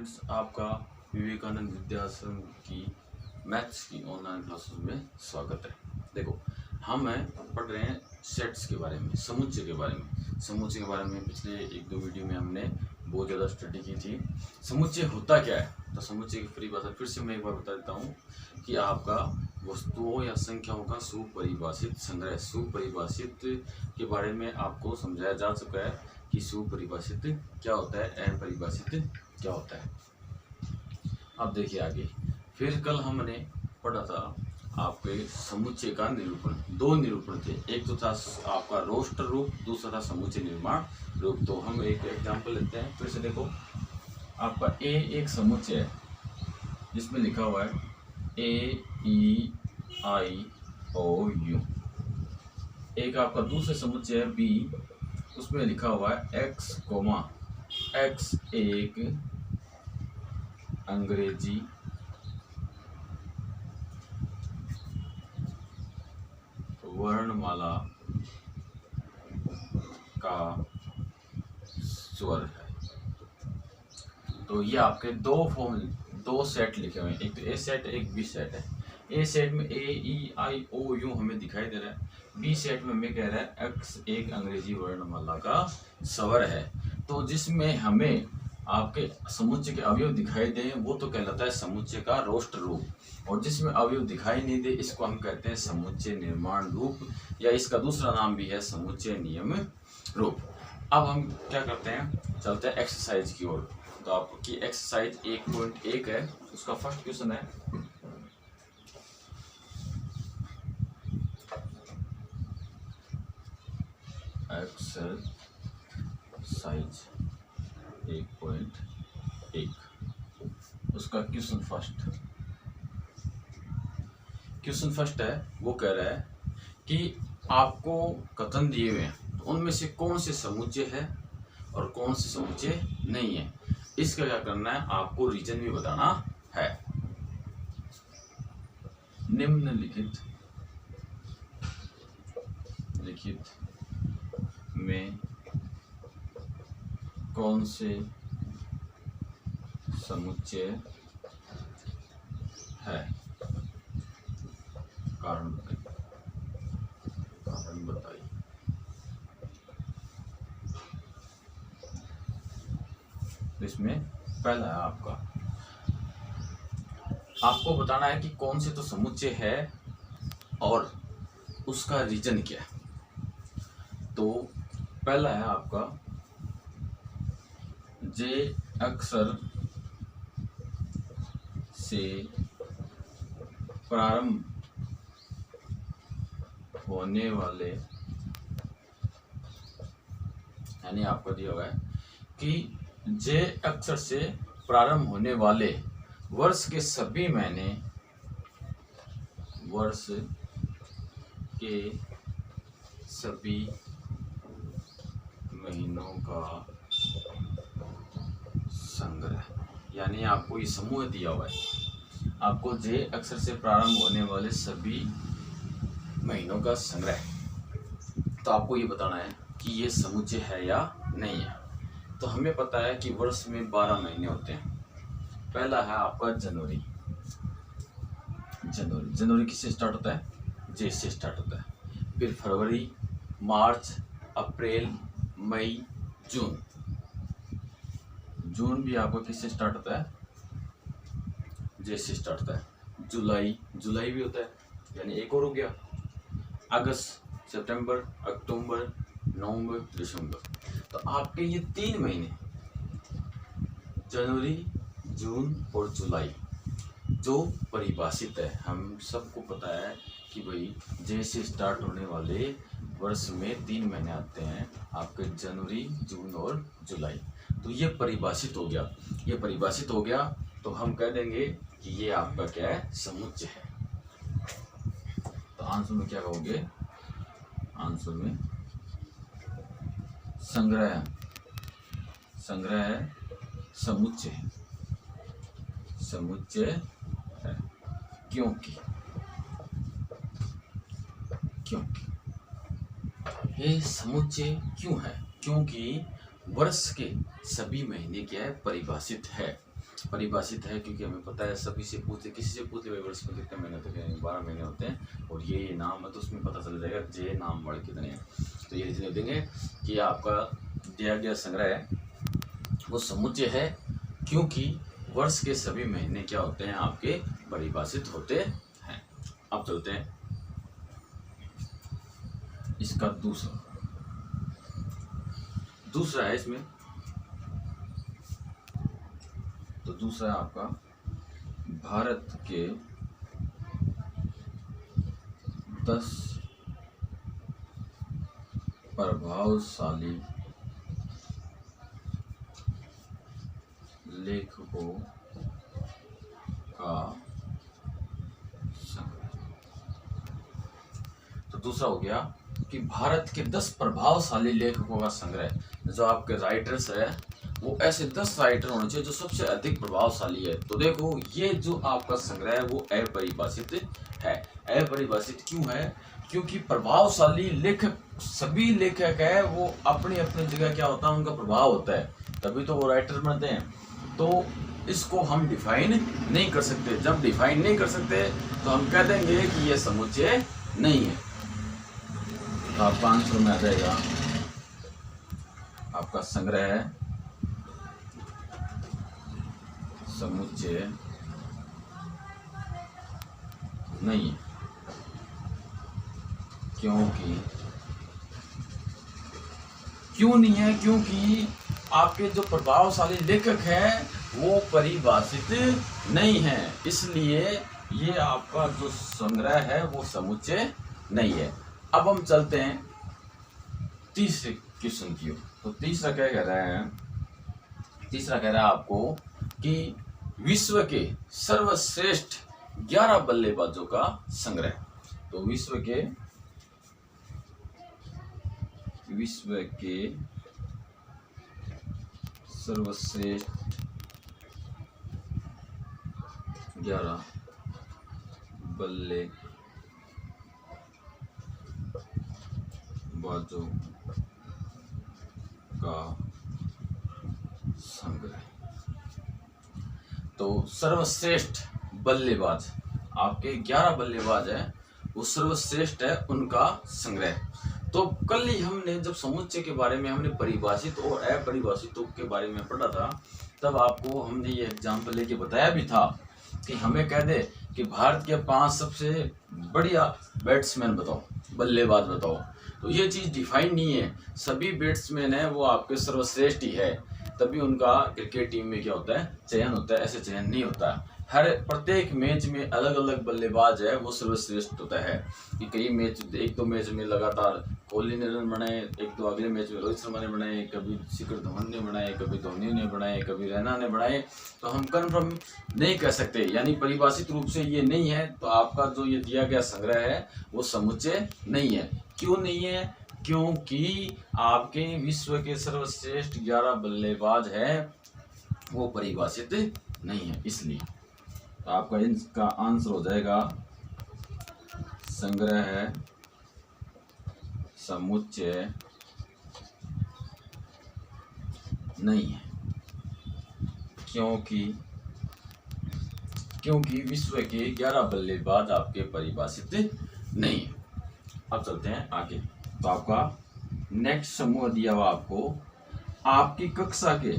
Friends, आपका विवेकानंद विद्याश्रम की maths की ऑनलाइन क्लासेस में स्वागत है। देखो, हम पढ़ रहे हैं सेट्स के बारे में, समुच्चय के बारे में। समुच्चय के बारे में पिछले एक दो वीडियो में हमने बहुत ज़्यादा स्टडी की थी। समुच्चय होता क्या है, तो समुच्चय की परिभाषा फिर से मैं एक बार बता देता हूँ कि आपका वस्तुओं या संख्याओं का सुपरिभाषित संग्रह। सुपरिभाषित के बारे में आपको समझाया जा चुका है कि सुपरिभाषित क्या होता है, अपरिभाषित क्या होता है। अब देखिए आगे, फिर कल हमने पढ़ा था आपके समुच्चय का निरूपण। दो निरूपण थे, एक तो था आपका रोस्टर रूप, दूसरा था समुच्चय निर्माण रूप। तो हम एक एग्जांपल लेते हैं। फिर से देखो, आपका ए एक समुच्चय है जिसमें लिखा हुआ है AEIOU। एक आपका दूसरे समुच्चय है बी, उसमें लिखा हुआ है X, X एक अंग्रेजी वर्णमाला का स्वर है। तो ये आपके दो सेट लिखे हुए हैं, एक तो ए सेट एक बी सेट है। ए सेट में AEIOU हमें दिखाई दे रहा है, बी सेट में हमें कह रहा है X एक अंग्रेजी वर्णमाला का स्वर है। तो जिसमें हमें आपके समुच्चय के अवयव दिखाई दे वो तो कहलाता है समुच्चय का रोस्टर रूप, और जिसमें अवयव दिखाई नहीं दे इसको हम कहते हैं समुच्चय निर्माण रूप, या इसका दूसरा नाम भी है समुच्चय नियम रूप। अब हम क्या करते हैं, चलते हैं एक्सरसाइज की ओर। तो आपकी एक्सरसाइज 1.1 है, उसका फर्स्ट क्वेश्चन है एक्सरसाइज 1.1, उसका क्वेश्चन फर्स्ट है। वो कह रहा है कि आपको कथन दिए हुए हैं, तो उनमें से कौन से समुच्चय है और कौन से समुच्चय नहीं है। इसका क्या करना है, आपको रीजन भी बताना है। निम्नलिखित में कौन से समुच्चय है, कारण बताइए। इसमें पहला है आपको बताना है कि कौन से तो समुच्चय है और उसका रीजन क्या है। तो पहला है आपका जे अक्षर से प्रारंभ होने वाले, यानी आपको दिया हुआ है कि जे अक्षर से प्रारंभ होने वाले वर्ष के सभी महीने, वर्ष के सभी महीनों का संग्रह। यानी आपको ये समूह दिया हुआ है, आपको जे अक्षर से प्रारंभ होने वाले सभी महीनों का संग्रह। तो आपको ये बताना है कि ये समुच्चय है या नहीं है। तो हमें पता है कि वर्ष में 12 महीने होते हैं। पहला है आपका जनवरी। जनवरी किससे स्टार्ट होता है, जे से स्टार्ट होता है। फिर फरवरी, मार्च, अप्रैल, मई, जून। जून भी आपका किससे स्टार्ट होता है, जे से स्टार्ट होता है। जुलाई भी होता है, यानी एक और हो गया। अगस्त, सितंबर, अक्टूबर, नवंबर, दिसंबर। तो आपके ये 3 महीने जनवरी, जून और जुलाई जो परिभाषित है। हम सबको पता है कि भाई जे से स्टार्ट होने वाले वर्ष में 3 महीने आते हैं आपके, जनवरी, जून और जुलाई। तो ये परिभाषित हो गया। तो हम कह देंगे कि ये आपका क्या है, समुच्चय है। तो आंसर में क्या कहोगे, आंसर में संग्रह है, समुच्चय है। क्योंकि ये समुच्चय क्यों है, क्योंकि वर्ष के सभी महीने क्या है, परिभाषित है। परिभाषित है क्योंकि हमें पता है, सभी से पूछे, किसी से पूछ ले वर्ष में कितने महीने होते हैं, 12 महीने होते हैं और ये नाम है, तो उसमें पता चल जाएगा जे नाम वर्ड कितने हैं। तो ये रीजन देंगे कि आपका दिया गया संग्रह है वो समुच्चय है क्योंकि वर्ष के सभी महीने क्या होते हैं, आपके परिभाषित होते हैं। अब चलते हैं इसका दूसरा है इसमें, तो दूसरा है आपका भारत के 10 प्रभावशाली लेखकों का संग्रह। तो दूसरा हो गया कि भारत के 10 प्रभावशाली लेखकों का संग्रह। जो आपके राइटर्स है वो ऐसे 10 राइटर होने चाहिए जो सबसे अधिक प्रभावशाली है। तो देखो ये जो आपका संग्रह है वो अपरिभाषित है। अपरिभाषित क्यों है? क्योंकि प्रभावशाली लेखक, सभी लेखक है वो अपनी अपनी जगह क्या होता है, उनका प्रभाव होता है, तभी तो वो राइटर बनते हैं। तो इसको हम डिफाइन नहीं कर सकते। जब डिफाइन नहीं कर सकते तो हम कह देंगे कि ये समुच्चय नहीं है। तो आपका आंसर में आ जाएगा आपका संग्रह है समुच्चय नहीं है। क्यों नहीं है? क्योंकि आपके जो प्रभावशाली लेखक हैं वो परिभाषित नहीं है, इसलिए ये आपका जो संग्रह है वो समुच्चय नहीं है। अब हम चलते हैं तीसरे क्वेश्चन की ओर। तो तीसरा क्या कह रहा है? तीसरा कह रहा है आपको कि विश्व के सर्वश्रेष्ठ 11 बल्लेबाजों का संग्रह। तो विश्व के सर्वश्रेष्ठ 11 बल्लेबाजों का संग्रह। तो सर्वश्रेष्ठ बल्लेबाज, आपके 11 बल्लेबाज हैं, वो सर्वश्रेष्ठ है उनका संग्रह। तो कल ही हमने जब समुच्चय के बारे में हमने परिभाषित और अपरिभाषितों के बारे में पढ़ा था, तब आपको हमने ये एग्जाम्पल लेके बताया भी था कि हमें कह दे कि भारत के 5 सबसे बढ़िया बैट्समैन बताओ, बल्लेबाज बताओ। तो ये चीज़ डिफाइन नहीं है। सभी बैट्समैन है वो आपके सर्वश्रेष्ठ ही है, तभी उनका क्रिकेट टीम में क्या होता है, चयन होता है। ऐसे चयन नहीं होता। हर प्रत्येक मैच में अलग अलग बल्लेबाज है वो सर्वश्रेष्ठ होता है। कि कई मैच, एक दो मैच में लगातार कोहली ने रन बनाए, एक दो अगले मैच में रोहित शर्मा ने बनाए, कभी शिखर धवन ने बनाए, कभी धोनी ने बनाए, कभी रैना ने बनाए। तो हम कन्फर्म नहीं कह सकते, यानी परिभाषित रूप से ये नहीं है। तो आपका जो ये दिया गया संग्रह है वो समुच्चय नहीं है। क्यों नहीं है? क्योंकि आपके विश्व के सर्वश्रेष्ठ 11 बल्लेबाज हैं वो परिभाषित नहीं है, इसलिए। तो आपका इसका आंसर हो जाएगा संग्रह है समुच्चय नहीं है। क्योंकि विश्व के 11 बल्लेबाज आपके परिभाषित नहीं है। अब चलते हैं आगे। तो आपका नेक्स्ट समूह दिया हुआ आपको आपकी कक्षा के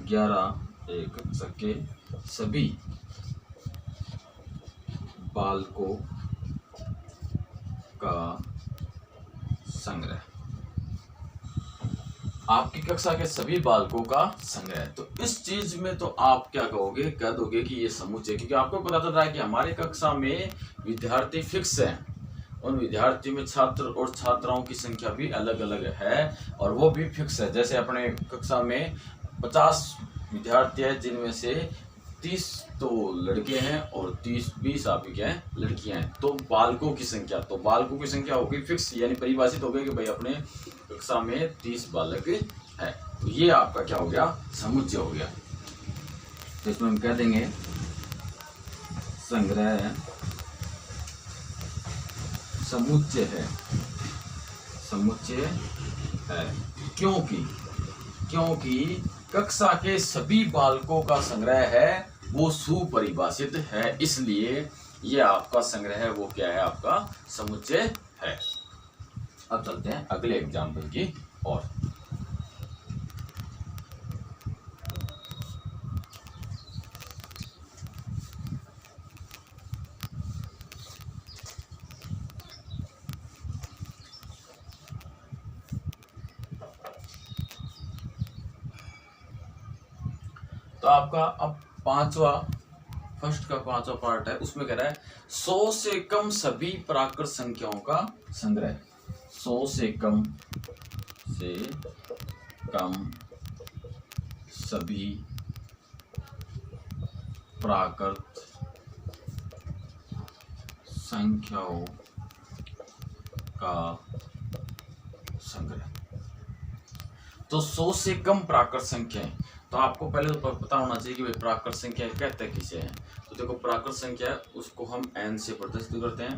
11 कक्षा के सभी बालकों का संग्रह। आपकी कक्षा के सभी बालकों का संग्रह। तो इस चीज में तो आप क्या कहोगे? कह दोगे कि ये समुच्चय, क्योंकि आपको पता चल रहा है कि हमारे कक्षा में विद्यार्थी फिक्स हैं। उन विद्यार्थियों में छात्र और छात्राओं की संख्या भी अलग अलग है और वो भी फिक्स है। जैसे अपने कक्षा में 50 विद्यार्थी हैं, जिनमें से 30 तो लड़के हैं और 20 आपकी क्या है, लड़कियां हैं। तो बालकों की संख्या होगी फिक्स, यानी परिभाषित हो गई कि भाई अपने कक्षा में 30 बालक है। तो ये आपका क्या हो गया? समुच्चय हो गया। तो इसमें हम कह देंगे संग्रह समुच्चय है, क्योंकि कक्षा के सभी बालकों का संग्रह है वो सुपरिभाषित है, इसलिए ये आपका संग्रह है वो क्या है, आपका समुच्चय है। अब चलते हैं अगले एग्जाम्पल की ओर। तो आपका अब फर्स्ट का पांचवा पार्ट है, उसमें कह रहा है 100 से कम सभी प्राकृत संख्याओं का संग्रह। 100 से कम सभी प्राकृत संख्याओं का संग्रह। तो 100 से कम प्राकृत संख्याएं, तो आपको पहले तो पता होना चाहिए कि भाई प्राकृत संख्या कहते हैं किसे हैं। तो देखो प्राकृत संख्या उसको हम n से प्रदर्शित करते हैं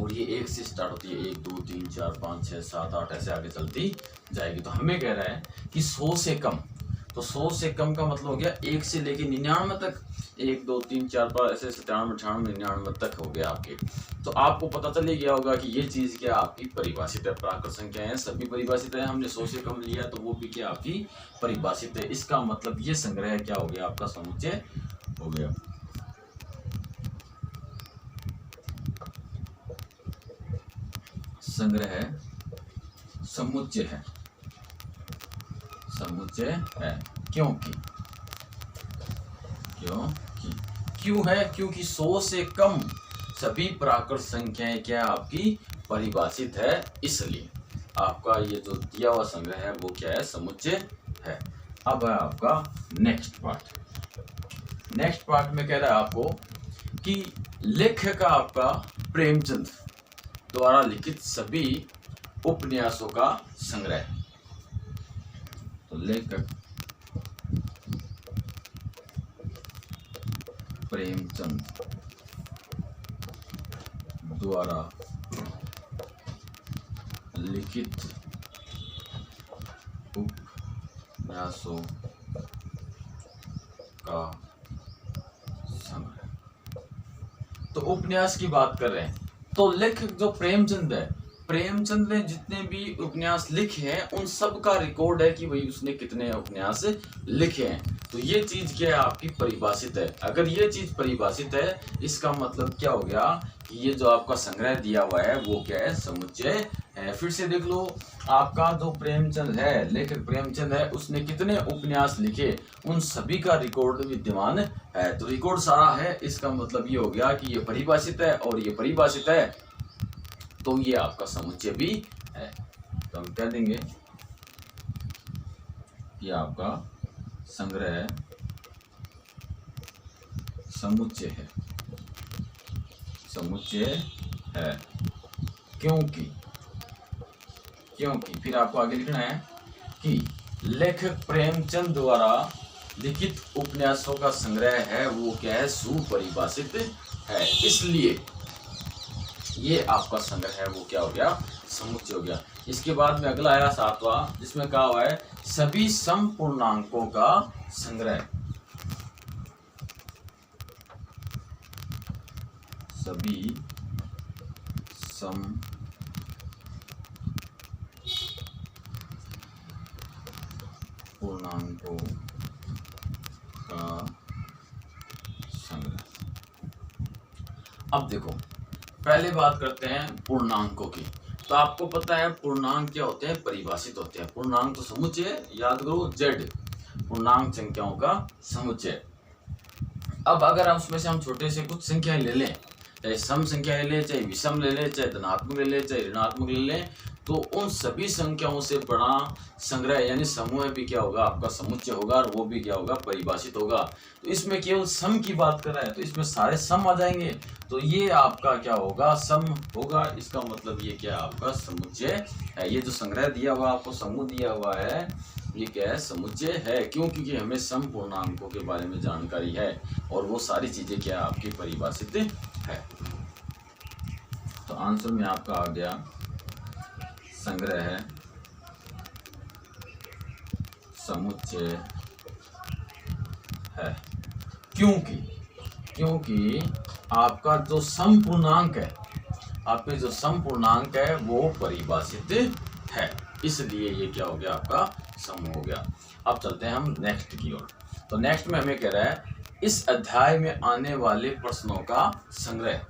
और ये 1 से स्टार्ट होती है, 1 2 3 4 5 6 7 8 ऐसे आगे चलती जाएगी। तो हमें कह रहा है कि 100 से कम, तो 100 से कम का मतलब हो गया 1 से लेके 99 तक, 1 2 3 4 5 ऐसे 97 98 99 तक हो गया आपके। तो आपको पता चल ही गया होगा कि ये चीज क्या आपकी परिभाषित है, प्राकृत संख्या है सभी परिभाषित है। हमने 100 से कम लिया तो वो भी क्या आपकी परिभाषित है। इसका मतलब ये संग्रह क्या हो गया, आपका समुच्चय हो गया। संग्रह समुच्चय है, क्योंकि क्यों है, क्योंकि 100 से कम सभी प्राकृत संख्याएं क्या आपकी परिभाषित है, इसलिए आपका ये जो दिया हुआ संग्रह है वो क्या है, समुच्चय है। अब है आपका नेक्स्ट पार्ट में कह रहा है आपको कि लेखक का आपका प्रेमचंद द्वारा लिखित सभी उपन्यासों का संग्रह। तो लेखक प्रेमचंद द्वारा लिखित उपन्यासों का संग्रह। तो उपन्यास की बात कर रहे हैं, तो लेखक जो प्रेमचंद है, प्रेमचंद ने जितने भी उपन्यास लिखे हैं उन सब का रिकॉर्ड है कि भाई उसने कितने उपन्यास लिखे हैं। तो ये चीज क्या है, आपकी परिभाषित है। अगर ये चीज परिभाषित है इसका मतलब क्या हो गया कि ये जो आपका संग्रह दिया हुआ है वो क्या है, समुच्चय है। फिर से देख लो, आपका जो प्रेमचंद है, लेखक प्रेमचंद है, उसने कितने उपन्यास लिखे उन सभी का रिकॉर्ड विद्यमान है। तो रिकॉर्ड सारा है, इसका मतलब ये हो गया कि ये परिभाषित है और ये परिभाषित है तो ये आपका समुच्चय भी है। तो हम कह देंगे ये आपका संग्रह समुच्चय है, क्योंकि फिर आपको आगे लिखना है कि लेखक प्रेमचंद द्वारा लिखित उपन्यासों का संग्रह है वो क्या है, सुपरिभाषित है, इसलिए ये आपका संग्रह है वो क्या हो गया, समुच्चय हो गया। इसके बाद में अगला आया 7वां, जिसमें कहा हुआ है सभी समपूर्णांकों का संग्रह। सभी समपूर्णांकों का संग्रह। अब देखो, पहले बात करते हैं पूर्णांकों की। तो आपको पता है पूर्णांक क्या होते हैं, परिभाषित होते हैं। पूर्णांक तो समुच्चय, याद करो Z, पूर्णांक संख्याओं का समुच्चय। अब अगर उसमें से हम छोटे से कुछ संख्याएं ले लें, चाहे सम संख्या ले लें, चाहे विषम ले लें, चाहे धनात्मक ले लें, चाहे ऋणात्मक ले लें, तो उन सभी संख्याओं से बड़ा संग्रह यानी समूह भी क्या होगा, आपका समुच्चय होगा और वो भी क्या होगा, परिभाषित होगा। तो इसमें केवल सम की बात कर रहा है तो इसमें सारे सम आ जाएंगे, तो ये आपका क्या होगा, सम होगा। इसका मतलब ये क्या आपका समुच्चय है। ये जो संग्रह दिया हुआ आपको, समूह दिया हुआ है, ये क्या है, समुच्चय है। क्यों, क्योंकि हमें समपूर्णांकों के बारे में जानकारी है और वो सारी चीजें क्या आपकी परिभाषित है। तो आंसर में आपका आ गया संग्रह समुच्चय है, क्योंकि आपका जो समपूर्णांक है, आपके जो समपूर्णांक है वो परिभाषित है, इसलिए ये क्या हो गया, आपका सम हो गया। अब चलते हैं हम नेक्स्ट की ओर। तो नेक्स्ट में हमें कह रहा है इस अध्याय में आने वाले प्रश्नों का संग्रह।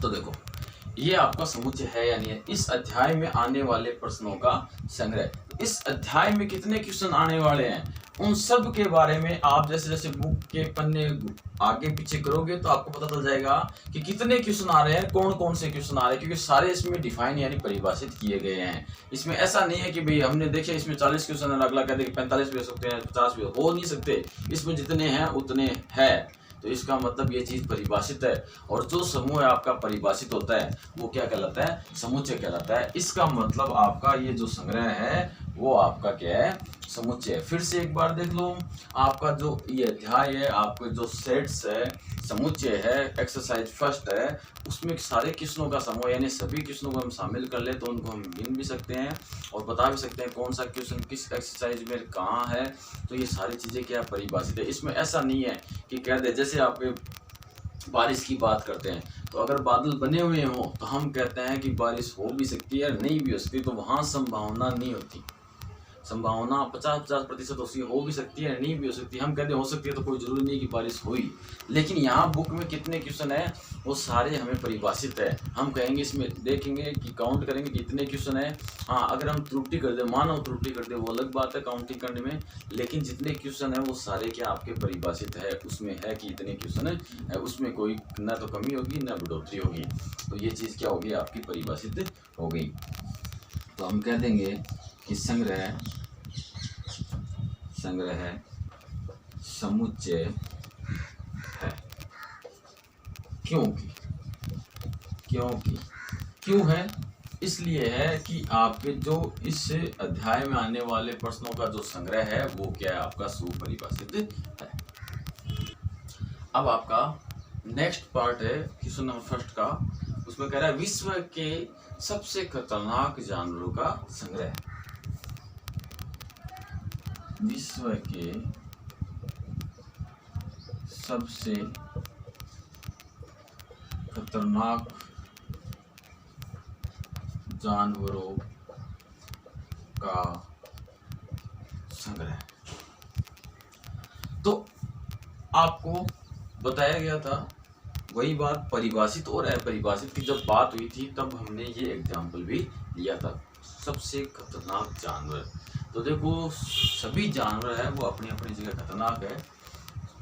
तो देखो ये आपका समुच्चय है या नहीं है, इस अध्याय में आने वाले प्रश्नों का संग्रह। इस अध्याय में कितने क्वेश्चन आने वाले हैं उन सब के बारे में आप जैसे जैसे बुक के पन्ने आगे पीछे करोगे तो आपको पता चल जाएगा कि कितने क्वेश्चन आ रहे हैं, कौन कौन से क्वेश्चन आ रहे हैं, क्योंकि सारे इसमें डिफाइन यानी परिभाषित किए गए हैं। इसमें ऐसा नहीं है कि भाई हमने देखे इसमें 40 क्वेश्चन है, अगला कहते हैं 45 भी हो सकते हैं, 50 भी हो नहीं सकते, इसमें जितने हैं उतने हैं। तो इसका मतलब ये चीज परिभाषित है, और जो समूह है आपका परिभाषित होता है वो क्या कहलाता है, समुच्चय कहलाता है। इसका मतलब आपका ये जो संग्रह है वो आपका क्या है, समुच्चय। फिर से एक बार देख लो, आपका जो ये अध्याय है, आपके जो सेट्स है, समुच्चय है, एक्सरसाइज फर्स्ट है, उसमें सारे क्वेश्चनों का समूह यानी सभी क्वेश्चनों को हम शामिल कर ले तो उनको हम गिन भी सकते हैं और बता भी सकते हैं कौन सा क्वेश्चन किस एक्सरसाइज में कहाँ है। तो ये सारी चीज़ें क्या परिभाषित है। इसमें ऐसा नहीं है कि कह दे, जैसे आपके बारिश की बात करते हैं तो अगर बादल बने हुए हों तो हम कहते हैं कि बारिश हो भी सकती है, नहीं भी हो सकती, तो वहाँ संभावना नहीं होती। संभावना 50% उसकी हो भी सकती है, नहीं भी हो सकती। हम कहते हैं हो सकती है तो कोई जरूरी नहीं कि बारिश हुई। लेकिन यहाँ बुक में कितने क्वेश्चन है वो सारे हमें परिभाषित है। हम कहेंगे इसमें देखेंगे कि काउंट करेंगे कितने क्वेश्चन है। हाँ, अगर हम त्रुटि कर दे, मानव त्रुटि कर दे, वो अलग बात है काउंटिंग करने में, लेकिन जितने क्वेश्चन है वो सारे क्या आपके परिभाषित है। उसमें है कि इतने क्वेश्चन है, उसमें कोई न तो कमी होगी न बढ़ोतरी होगी। तो ये चीज़ क्या होगी, आपकी परिभाषित हो गई। तो हम कह देंगे कि संग्रह समुच्चय है, क्यों है, इसलिए है कि आपके जो इस अध्याय में आने वाले प्रश्नों का जो संग्रह है वो क्या है, आपका सुपरिभाषित है। अब आपका नेक्स्ट पार्ट है क्वेश्चन नंबर फर्स्ट का। उसमें कह रहा है विश्व के सबसे खतरनाक जानवरों का संग्रह। विश्व के सबसे खतरनाक जानवरों का संग्रह। तो आपको बताया गया था वही बात, परिभाषित और अपरिभाषित की जब बात हुई थी तब हमने ये एग्जाम्पल भी लिया था, सबसे खतरनाक जानवर। तो देखो सभी जानवर है वो अपनी अपनी जगह खतरनाक है।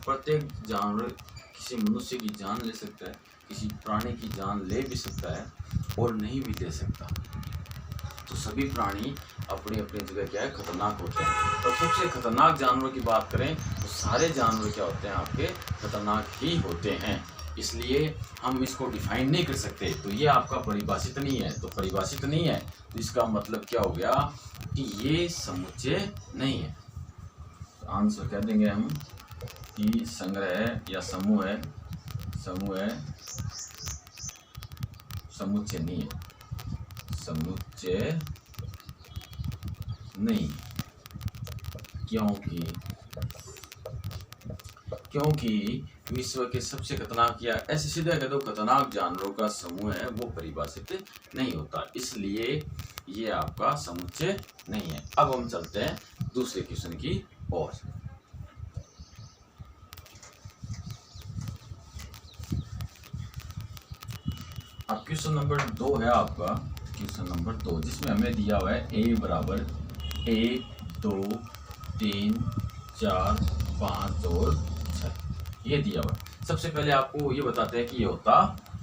प्रत्येक जानवर किसी मनुष्य की जान ले सकता है, किसी प्राणी की जान ले भी सकता है और नहीं भी ले सकता। तो सभी प्राणी अपनी अपनी जगह क्या है, खतरनाक होते हैं। तो सबसे खतरनाक जानवर की बात करें तो सारे जानवर क्या होते हैं, आपके खतरनाक ही होते हैं। इसलिए हम इसको डिफाइन नहीं कर सकते। तो ये आपका परिभाषित नहीं है, तो परिभाषित नहीं है तो इसका मतलब क्या हो गया कि ये समुच्चय नहीं है। तो आंसर कह देंगे हम कि संग्रह या समूह है, समुच्चय नहीं है, समुच्चय नहीं, क्योंकि विश्व के सबसे खतरनाक या ऐसे सीधा कह दो खतरनाक जानवरों का समूह है वो परिभाषित नहीं होता, इसलिए ये आपका समुच्चय नहीं है। अब हम चलते हैं दूसरे क्वेश्चन की ओर। अब क्वेश्चन नंबर 2 है आपका, क्वेश्चन नंबर 2 जिसमें हमें दिया हुआ है a बराबर 1 2 3 4 5 और 6, ये दिया हुआ है। सबसे पहले आपको ये बताते हैं कि ये होता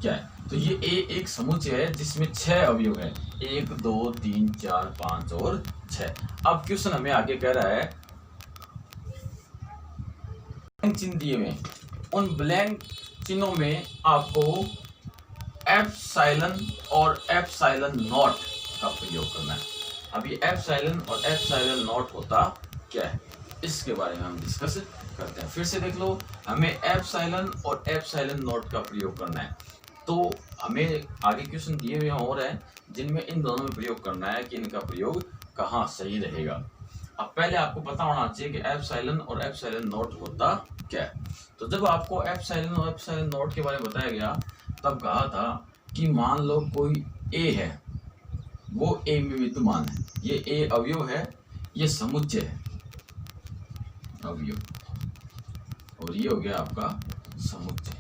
क्या है। तो ये A एक समुच्चय है जिसमें 6 अवयव है, 1 2 3 4 5 और 6। अब क्वेश्चन हमें आगे कह रहा है चिन्ह दिए हुए, उन ब्लैंक चिन्हों में आपको एप्सिलॉन और एप्सिलॉन नॉट का प्रयोग करना है। अब ये एप्सिलॉन और एप्सिलॉन नॉट होता क्या है, इसके बारे में हम डिस्कस करते हैं। फिर से देख लो, हमें एप्सिलॉन और एप्सिलॉन नॉट का प्रयोग करना है। तो हमें आगे क्वेश्चन दिए हुए और हैं जिनमें इन दोनों में प्रयोग करना है कि इनका प्रयोग कहाँ सही रहेगा। अब पहले आपको पता होना चाहिए कि एप्सिलॉन और एप्सिलॉन नॉट होता क्या है। तो जब आपको एप्सिलॉन और एप्सिलॉन नॉट के बारे में बताया गया तब कहा था कि मान लो कोई ए है, वो ए में विद्यमान है, ये ए अवयव है, ये समुच्चय है अवयव, और ये हो गया आपका समुच्चय।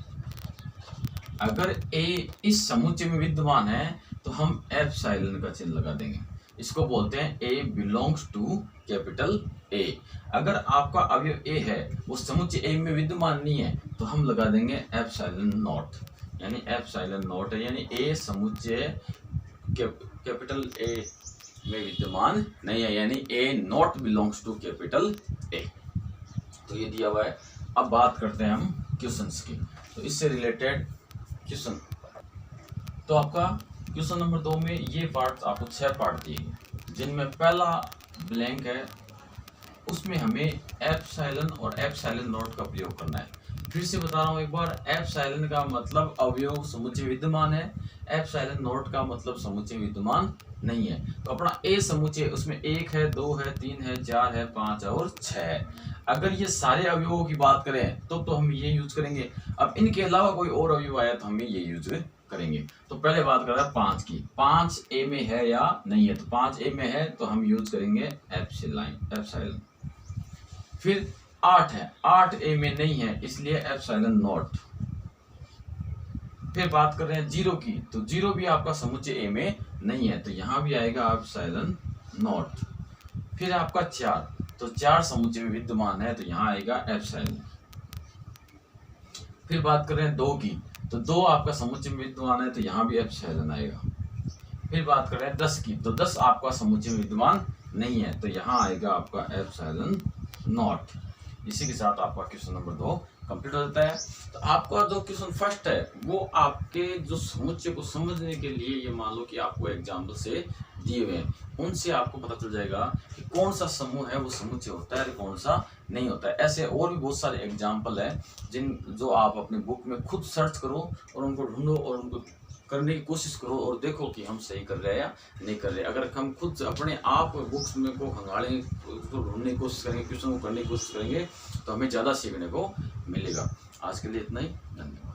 अगर ए इस समुच्चय में विद्यमान है तो हम एप्सिलॉन का चिन्ह लगा देंगे, इसको बोलते हैं ए बिलोंग्स टू कैपिटल ए। अगर आपका अवयव ए है, वो समुच्चय ए में विद्यमान नहीं है, तो हम लगा देंगे एप्सिलॉन नॉट, यानी एप्सिलॉन नॉट है, यानी ए समुच्चय कैपिटल ए में विद्यमान नहीं है, यानी a not belongs to capital A. तो ये दिया हुआ है। अब बात करते हैं हम क्वेश्चंस की, तो इससे रिलेटेड क्वेश्चन। तो आपका क्वेश्चन नंबर 2 में ये पार्ट आपको 6 पार्ट दिए गए, जिनमें पहला ब्लैंक है, उसमें हमें एप्सिलॉन और एप्सिलॉन नॉट का प्रयोग करना है। फिर से बता रहा हूँ एक बार, एप्सिलॉन का मतलब अवयव समुच्चय विद्यमान है, एप्सिलॉन नॉट का मतलब समुच्चय विद्यमान नहीं है। तो अपना ए समुच्चय, उसमें 1 है, 2 है, 3 है, 4 है, 5 है और 6 है। अगर ये सारे अवयवों की बात करें तो हम ये यूज करेंगे। अब इनके अलावा कोई और अवयव आया तो हम ये यूज करेंगे। तो पहले बात कर रहे हैं 5 की, 5 ए में है या नहीं है। तो 5 ए में है तो हम यूज करेंगे एप्सिलॉन। फिर 8 है, 8 ए में नहीं है, इसलिए एप्सिलॉन नॉट। फिर बात कर रहे हैं 0 की, तो 0 भी आपका समुच्चय ए में नहीं है, तो यहां भी आएगा एप्सिलॉन नॉट। फिर आपका 4, तो 4 समुच्चय में विद्यमान है, तो यहाँ आएगा एप्सिलॉन। फिर बात कर रहे हैं 2 की, तो 2 आपका समुच्चय में विद्यमान है, तो यहाँ भी एप्सिलॉन आएगा। फिर बात कर रहे हैं 10 की, तो 10 आपका समुच्चय में विद्यमान नहीं है, तो यहाँ आएगा आपका एप्सिलॉन नॉट। इसी के साथ आपका क्वेश्चन नंबर 2 कंप्लीट हो जाता है। तो आपका जो क्वेश्चन फर्स्ट है वो आपके जो समुच्चय को समझने के लिए, ये मान लो कि आपको एग्जाम्पल से दिए हुए हैं, उनसे आपको पता चल जाएगा कि कौन सा समूह है वो समुच्चय होता है और कौन सा नहीं होता है। ऐसे और भी बहुत सारे एग्जाम्पल हैं जो आप अपने बुक में खुद सर्च करो और उनको ढूंढो और उनको करने की कोशिश करो और देखो कि हम सही कर रहे हैं या नहीं कर रहे। अगर हम खुद अपने आप बुक्स में को खंगालें, उसको ढूंढने की कोशिश करेंगे, क्वेश्चन को करने की कोशिश करेंगे, तो हमें ज़्यादा सीखने को मिलेगा। आज के लिए इतना ही, धन्यवाद।